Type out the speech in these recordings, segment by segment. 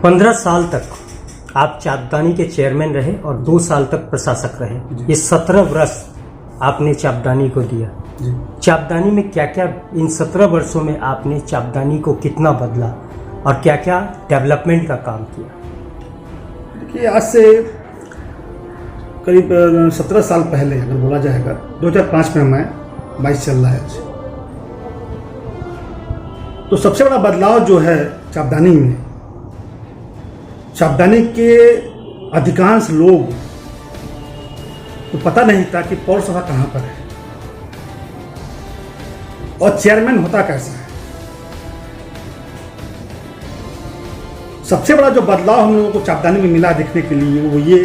15 साल तक आप चापदानी के चेयरमैन रहे और 2 साल तक प्रशासक रहे। ये 17 वर्ष आपने चापदानी को दिया। चापदानी में क्या क्या इन 17 वर्षों में आपने चापदानी को कितना बदला और क्या क्या डेवलपमेंट का काम किया? देखिए, आज से करीब 17 साल पहले अगर बोला जाएगा, 2005 में मैं 22 चल रहा है आज, तो सबसे बड़ा बदलाव जो है चापदानी में, चापदानी के अधिकांश लोग को पता नहीं था कि पौरसभा कहाँ पर है और चेयरमैन होता कैसा है। सबसे बड़ा जो बदलाव हम लोगों को चापदानी में मिला देखने के लिए वो ये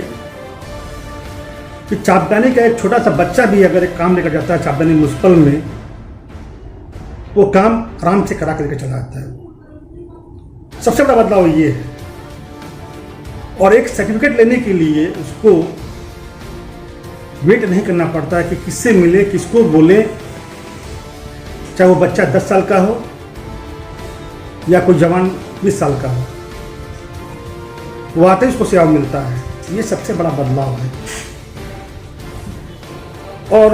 कि चापदानी का एक छोटा सा बच्चा भी अगर एक काम लेकर जाता है चापदानी म्युनिसिपल में, वो काम आराम से करा करके चला जाता है। सबसे बड़ा बदलाव ये है। और एक सर्टिफिकेट लेने के लिए उसको वेट नहीं करना पड़ता है कि किससे मिले, किसको बोले, चाहे वो बच्चा 10 साल का हो या कोई जवान 20 साल का हो, वो आते ही उसको सेवा मिलता है। ये सबसे बड़ा बदलाव है। और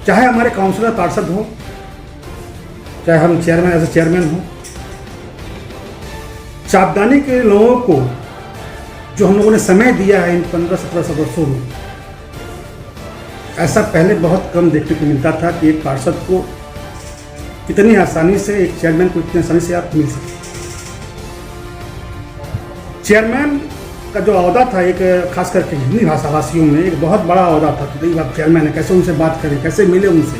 चाहे हमारे काउंसलर पार्षद हो, चाहे हम चेयरमैन एज ए चेयरमैन हो, चापदानी के लोगों को जो हम लोगों ने समय दिया है इन 15-17 वर्षों में, ऐसा पहले बहुत कम देखने को मिलता था कि एक पार्षद को इतनी आसानी से, एक चेयरमैन को इतनी आसानी से आप मिल सकते। चेयरमैन का जो अहदा था, एक खास करके हिंदी भाषाभाषियों में एक बहुत बड़ा अहदा था कि भाई आप चेयरमैन है, कैसे उनसे बात करें, कैसे मिले उनसे।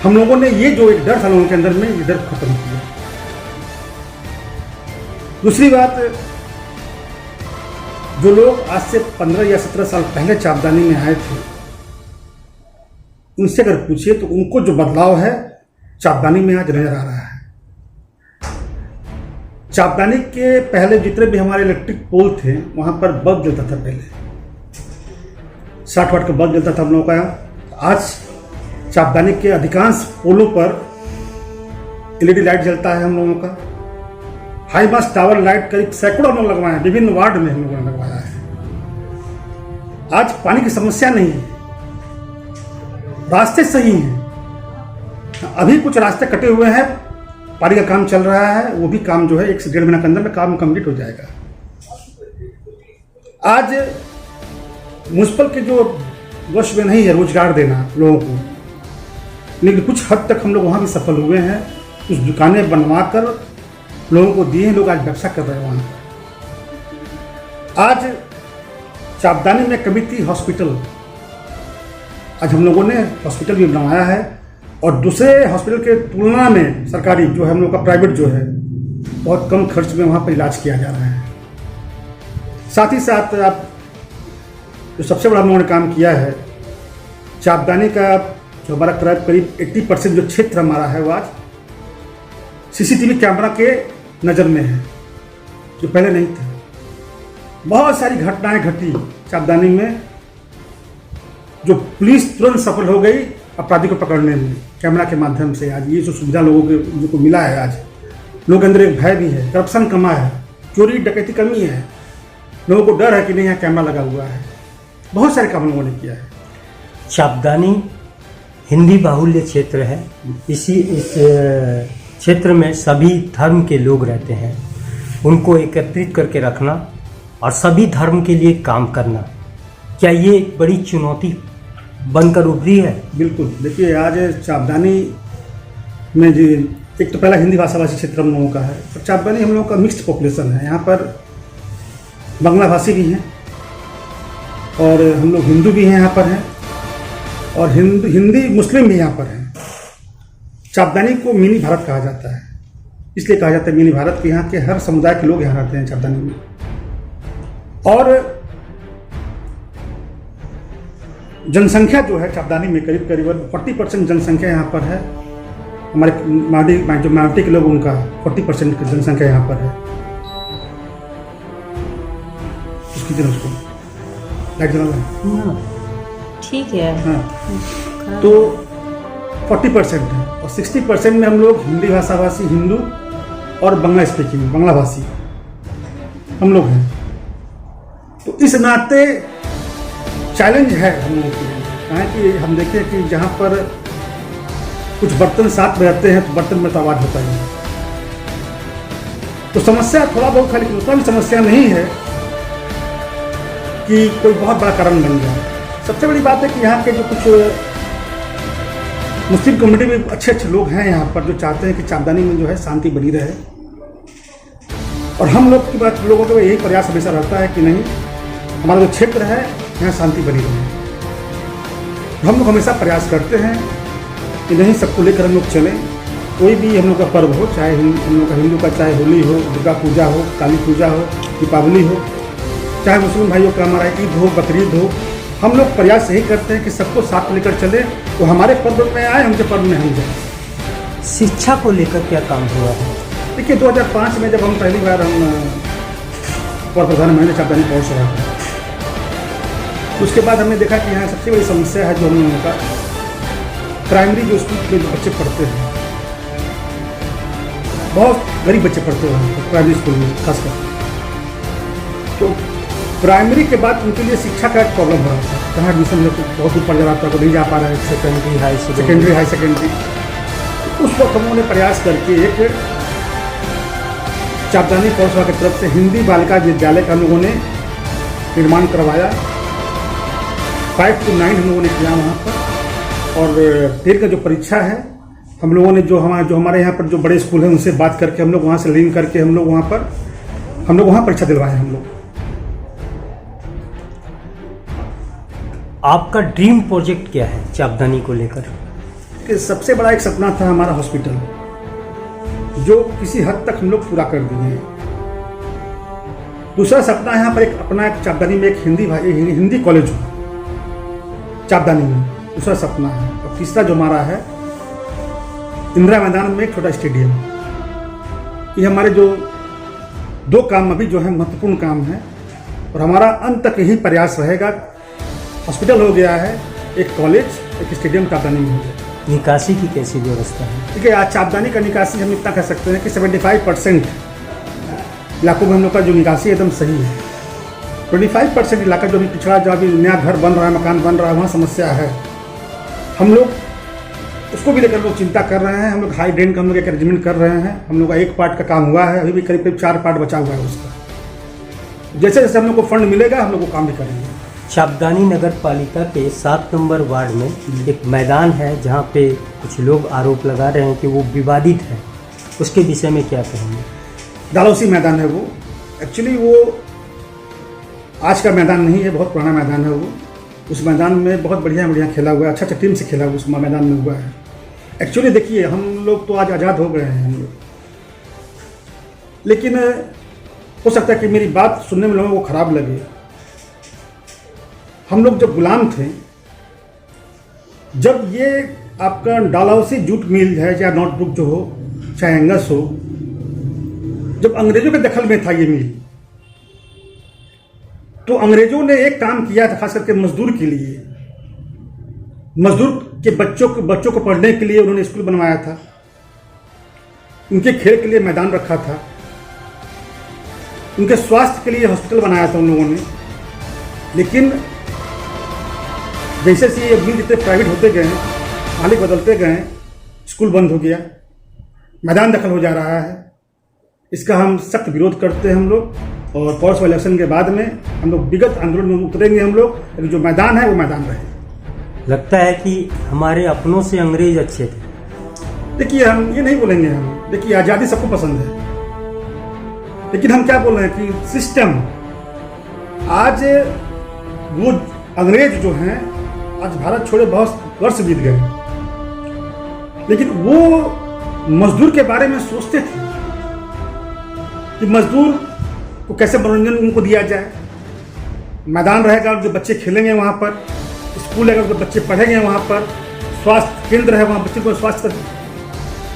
हम लोगों ने ये जो एक डर था लोगों के अंदर में, ये डर खत्म किया। दूसरी बात, जो लोग आज से 15 या 17 साल पहले चापदानी में आए थे, उनसे अगर पूछिए तो उनको जो बदलाव है चापदानी में आज नजर आ रहा है। चापदानी के पहले जितने भी हमारे इलेक्ट्रिक पोल थे, वहां पर बल्ब जलता था। पहले 60 वाट का बल्ब जलता था हम लोगों का। आज चापदानी के अधिकांश पोलों पर एलईडी लाइट जलता है हम लोगों का। हाई मास्ट टावर लाइट करीब सैकड़ों हम लोग लगवाए हैं, विभिन्न वार्ड में हम लोगों ने लगवाया है। आज पानी की समस्या नहीं है, रास्ते सही हैं। अभी कुछ रास्ते कटे हुए हैं, पानी का काम चल रहा है, वो भी काम जो है 1 से 1.5 महीने के अंदर में काम कंप्लीट हो जाएगा। आज म्युनिसिपल के जो वश में नहीं है रोजगार देना लोगों को, लेकिन कुछ हद तक हम लोग वहाँ भी सफल हुए हैं। कुछ दुकानें बनवा कर लोगों को दिए, लोग आज व्यवसाय कर रहे हैं वहाँ। आज चापदानी में कमिटी हॉस्पिटल, आज हम लोगों ने हॉस्पिटल भी बनवाया है और दूसरे हॉस्पिटल के तुलना में सरकारी जो है हम लोग का प्राइवेट जो है, बहुत कम खर्च में वहाँ पर इलाज किया जा रहा है। साथ ही साथ आप जो सबसे बड़ा हम लोगों ने काम किया है, चापदानी का जो हमारा करीब 80% जो क्षेत्र हमारा है वो आज सीसीटीवी कैमरा के नज़र में है, जो पहले नहीं था। बहुत सारी घटनाएं घटी चापदानी में, जो पुलिस तुरंत सफल हो गई अपराधी को पकड़ने में कैमरा के माध्यम से। आज ये जो सुविधा लोगों को मिला है, आज लोगों के अंदर एक भय भी है, करप्शन कमा है, चोरी डकैती कमी है, लोगों को डर है कि नहीं यहाँ कैमरा लगा हुआ है। बहुत सारे काम लोगों ने किया है। चापदानी हिंदी बाहुल्य क्षेत्र है। इस क्षेत्र में सभी धर्म के लोग रहते हैं। उनको एकत्रित करके रखना और सभी धर्म के लिए काम करना, क्या ये एक बड़ी चुनौती बनकर उभरी है? बिल्कुल। देखिए, आज चापदानी में जो एक तो पहला हिंदी भाषाभाषी क्षेत्र हम लोगों का है, और चापदानी हम लोगों का मिक्स्ड पॉपुलेशन है। यहाँ पर बांग्ला भाषी भी हैं और हम लोग हिंदू भी हैं यहाँ पर हैं, और हिंदी मुस्लिम भी यहाँ पर हैं। चापदानी को मिनी भारत कहा जाता है, इसलिए कहा जाता है मिनी भारत कि यहाँ के हर समुदाय के लोग यहाँ रहते हैं चापदानी में। और जनसंख्या जो है चापदानी में करीब 40% जनसंख्या यहाँ पर है। हमारे माइनॉरिटी के लोग, उनका 40% की जनसंख्या यहाँ पर है। उसकी जगह उसको लाइट जला ठीक है। हाँ, तो 40% है और 60% में हम लोग हिंदी भाषाभाषी हिंदू और बांग्ला स्पीकिंग, बांग्ला भाषी हम लोग हैं। तो इस नाते चैलेंज है हम लोगों के लिए, कहें कि हम देखें कि जहाँ पर कुछ बर्तन साथ में रहते हैं तो बर्तन में तो आवाज़ होता ही है। तो समस्या थोड़ा बहुत है, लेकिन उतना भी समस्या नहीं है कि कोई बहुत बड़ा कारण बन जाए। सबसे बड़ी बात है कि यहाँ के जो कुछ मुस्लिम कम्युनिटी में अच्छे अच्छे लोग हैं यहाँ पर, जो चाहते हैं कि चापदानी में जो है शांति बनी रहे। और हम लोग की बात, लोगों का यही प्रयास हमेशा रहता है कि नहीं, हमारा जो क्षेत्र है यहाँ शांति बनी रहे। हम लोग हमेशा प्रयास करते हैं कि नहीं, सबको लेकर हम लोग चलें। कोई भी हम लोग का पर्व हो, चाहे हम लोग का हिंदू का चाहे होली हो, दुर्गा पूजा हो, काली पूजा हो, दीपावली हो, चाहे मुस्लिम भाइयों का हमारा ईद हो, बकरीद हो, हम लोग प्रयास यही करते हैं कि सबको साथ लेकर चले। तो हमारे पर्व में आए, उनके पर्व में हम जाए। शिक्षा को लेकर क्या काम हुआ है? देखिए 2005 में जब हम पहली बार प्रधान महेंद्र चापदानी पहुँच रहा था, उसके बाद हमने देखा कि यहाँ सबसे बड़ी समस्या है जो हम लोगों का प्राइमरी जो स्कूल में जो बच्चे पढ़ते हैं, बहुत गरीब बच्चे पढ़ते हैं प्राइमरी स्कूल में खासकर। तो प्राइमरी के बाद उनके लिए शिक्षा का एक प्रॉब्लम हो रहा था, कहाँ एडमिशन में बहुत दूर पड़ जा रहा था, तो नहीं जा पा रहे। सेकेंडरी हाई सेकेंडरी उस वक्त हम लोगों ने प्रयास करके एक चापदानी पौरसभा की तरफ से हिंदी बालिका विद्यालय का हम लोगों ने निर्माण करवाया। 5 to 9 हम लोगों ने किया वहाँ पर। और 10 का जो परीक्षा है, हम लोगों ने जो हमारे यहाँ पर जो बड़े स्कूल हैं उनसे बात करके हम लोग वहाँ से लिंक करके हम लोग वहाँ परीक्षा दिलवाए हम लोग। आपका ड्रीम प्रोजेक्ट क्या है चापदानी को लेकर? कि सबसे बड़ा एक सपना था हमारा हॉस्पिटल, जो किसी हद तक हम लोग पूरा कर दिए हैं। दूसरा सपना है यहाँ पर एक चापदानी में एक हिंदी कॉलेज हो चापदानी में, दूसरा सपना है। और तीसरा जो हमारा है इंदिरा मैदान में एक छोटा स्टेडियम। ये हमारे जो 2 काम अभी जो है महत्वपूर्ण काम है, और हमारा अंत तक यही प्रयास रहेगा। हॉस्पिटल हो गया है, एक कॉलेज, एक स्टेडियम चापदानी में हो गया। निकासी की कैसी व्यवस्था है? ठीक है, आज चापदानी का निकासी हम इतना कह सकते हैं कि 75% इलाकों में हम लोग का जो निकासी एकदम सही है। 25% इलाका जो अभी पिछड़ा, जो अभी नया घर बन रहा है, मकान बन रहा है, वहाँ समस्या है। हम लोग उसको भी लेकर लोग चिंता कर रहे हैं। हम लोग हाई ड्रेन का हम लोग एक अरेंजमेंट कर रहे हैं। हम लोग का 1 पार्ट का काम हुआ है, अभी भी करीब 4 पार्ट बचा हुआ है उसका। जैसे जैसे हम लोग को फंड मिलेगा हम लोग वो काम भी करेंगे। चापदानी नगर पालिका के 7 नंबर वार्ड में एक मैदान है जहाँ पे कुछ लोग आरोप लगा रहे हैं कि वो विवादित है, उसके विषय में क्या कहेंगे? डालौसी मैदान है वो। एक्चुअली वो आज का मैदान नहीं है, बहुत पुराना मैदान है वो। उस मैदान में बहुत बढ़िया खेला हुआ है, अच्छा टीम से खेला हुआ उस मैदान में हुआ है। एक्चुअली देखिए, हम लोग तो आज आज़ाद हो गए हैं हम लोग, लेकिन हो सकता है कि मेरी बात सुनने में लोगों को खराब लगे। हम लोग जब गुलाम थे, जब ये आपका डालहौसी जूट मिल है, चाहे नोटबुक जो हो, चाहे एंगस हो, जब अंग्रेजों के दखल में था ये मिल, तो अंग्रेजों ने एक काम किया था खास करके मजदूर के लिए। मजदूर के बच्चों को पढ़ने के लिए उन्होंने स्कूल बनवाया था, उनके खेल के लिए मैदान रखा था, उनके स्वास्थ्य के लिए हॉस्पिटल बनाया था उन लोगों ने। लेकिन जैसे से ये मिल जितने प्राइवेट होते गए, मालिक बदलते गए, स्कूल बंद हो गया, मैदान दखल हो जा रहा है। इसका हम सख्त विरोध करते हैं हम लोग। और पौरसभा इलेक्शन के बाद में हम लोग विगत आंदोलन में उतरेंगे हम लोग, लेकिन जो मैदान है वो मैदान रहे। लगता है कि हमारे अपनों से अंग्रेज अच्छे थे। देखिए, हम ये नहीं बोलेंगे। हम देखिए, आज़ादी सबको पसंद है, लेकिन हम क्या बोल रहे हैं कि सिस्टम, आज वो अंग्रेज जो हैं, आज भारत छोड़े बहुत वर्ष बीत गए, लेकिन वो मजदूर के बारे में सोचते थे कि मजदूर को कैसे मनोरंजन उनको दिया जाए। मैदान रहेगा, जो बच्चे खेलेंगे वहाँ पर, स्कूल रहेगा, जो बच्चे पढ़ेंगे वहाँ पर, स्वास्थ्य केंद्र है वहाँ, बच्चे को स्वास्थ्य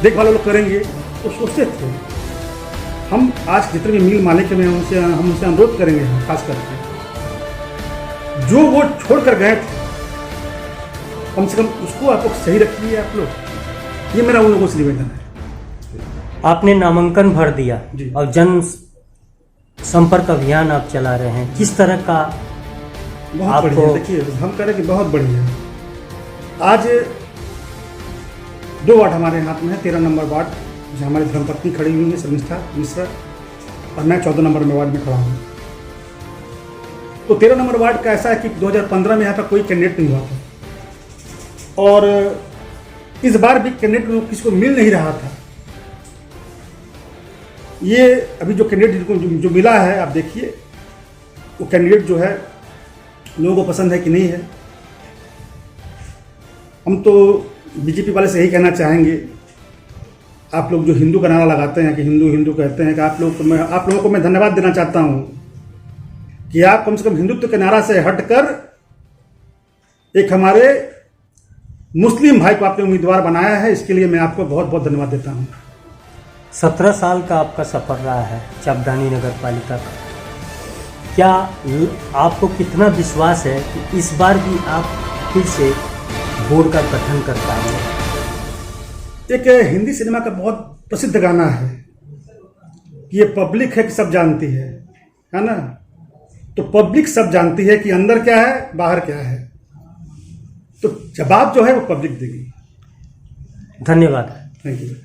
देखभाल लोग करेंगे। तो सोचते थे। हम आज जितने भी मिल मालिक में हम उनसे अनुरोध करेंगे, खास करके जो वो छोड़ कर गए थे, कम से कम उसको आप लोग सही रखिए आप लोग। ये मेरा उन लोगों से निवेदन है। आपने नामांकन भर दिया जी। और जन संपर्क अभियान आप चला रहे हैं, किस तरह का बहुत बढ़िया। देखिए, हम कह रहे हैं कि बहुत बढ़िया। आज 2 वार्ड हमारे हाथ में है। 13 नंबर वार्ड जहाँ हमारी धर्मपत्नी खड़ी हुई है शर्मिष्ठा मिश्रा, और मैं 14 नंबर में वार्ड में खड़ा हूँ। तो 13 नंबर वार्ड का ऐसा है कि 2015 में यहाँ पर कोई कैंडिडेट नहीं हुआ था, और इस बार भी कैंडिडेट किसी को मिल नहीं रहा था। ये अभी जो कैंडिडेट जिनको जो मिला है, आप देखिए वो कैंडिडेट जो है लोगों को पसंद है कि नहीं है। हम तो बीजेपी वाले से यही कहना चाहेंगे, आप लोग जो हिंदू का नारा लगाते हैं कि हिंदू हिंदू कहते हैं, कि आप लोगों को मैं धन्यवाद देना चाहता हूं कि आप कम से कम हिंदुत्व के नारा से हटकर एक हमारे मुस्लिम भाई को आपने उम्मीदवार बनाया है। इसके लिए मैं आपको बहुत बहुत धन्यवाद देता हूं। 17 साल का आपका सफर रहा है चापदानी नगर पालिका का। क्या आपको कितना विश्वास है कि इस बार भी आप फिर से बोर्ड का गठन कर पाएंगे? एक हिंदी सिनेमा का बहुत प्रसिद्ध गाना है कि ये पब्लिक है कि सब जानती है ना। तो पब्लिक सब जानती है कि अंदर क्या है बाहर क्या है, तो जवाब जो है वो पब्लिक देगी। धन्यवाद। Thank you.